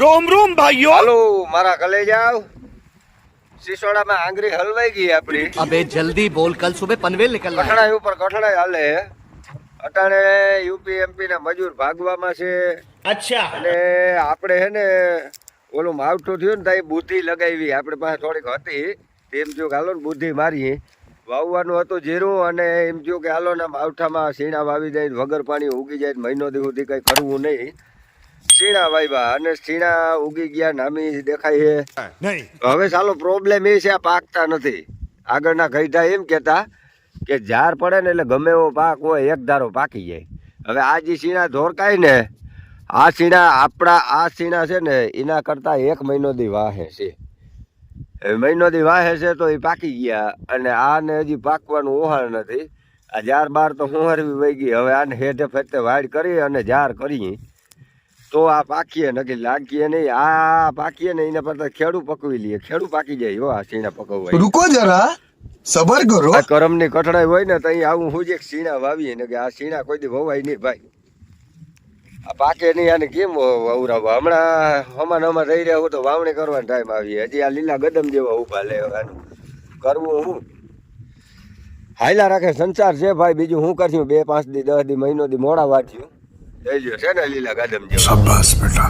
रोम रोम भाइयों। હાલો મારા કલેજાઓ, સિસોડામાં આંગળી હલવાઈ ગઈ આપણી. अबे जल्दी बोल, कल सुबह पनवेल निकलना है। કઠણાઈ ઉપર કઠણાઈ હાલે હે. અટાણે યુપી એમપી ના મજૂર ભાગવામાં છે. अच्छा। અને આપણે હે ને ઓલું માવઠું થયું ને તો બુદ્ધિ લગાવી આપણે પાસે થોડીક હતી. તેમ જો કે હાલો ને બુદ્ધિ મારી વાવવાનું હતું જીરું, અને એમ જો કે હાલો ને માવઠામાં સીણા વાવી જાય વગર પાણી ઉગી જાય મહિનો દી સુધી કંઈ કરવું નહીં. સીણા વાવ્યા અને સીણા ઉગી ગયા નામી દેખાય છે. હવે ચાલો પ્રોબ્લેમ એ છે આ પાકતા નથી. આગળના ગઈઢા એમ કહેતા કે ઝાર પડે ને એટલે ગમે એવો પાક હોય એક ધારો પાકી જાય. હવે આ જે સીણા ધોરકાય ને આ સીણા આપણા આ સીણા છે ને એના કરતાં 1 મહિનો દી વાહે છે. મહિનો દી વાહે છે તો એ પાકી ગયા, અને આને હજી પાકવાનું ઓહાણ નથી. આ ઝાર બાર તો હુંહરવી વહી ગઈ. હવે આને હેઠે ફેરતે વાડ કરી અને ઝાર કરી તો આ પાકીએ નક્કી લાગીએ નહીં. આ પાકીએ ને એના પર ખેડૂ પકવી લઈએ, ખેડૂ પાકી જાય. હો આ સીણા પકવવા रुको जरा सबर करो. આ કરમની કઠણાઈ હોય ને તો અહીં આવું હું જ એક સીણા વાવીએ ને કે આ સીણા કોઈ દી વવાય નહીં ભાઈ. આ પાકે નહીં આને કેમ વવરાવવા. હમણાં હમણાં રહી રહ્યા તો વાવણી કરવાનો ટાઈમ આવી. હજી આ લીલા ગદમ જેવા ઊભા લે. કરવું હું હાયલા રાખે સંસાર છે ભાઈ. બીજું હું કરશું 2 5 દી 10 દી મહિનો દી મોડા વાંચ્યું છે ને લીલા ગદમ જેવા. शाबाश बेटा.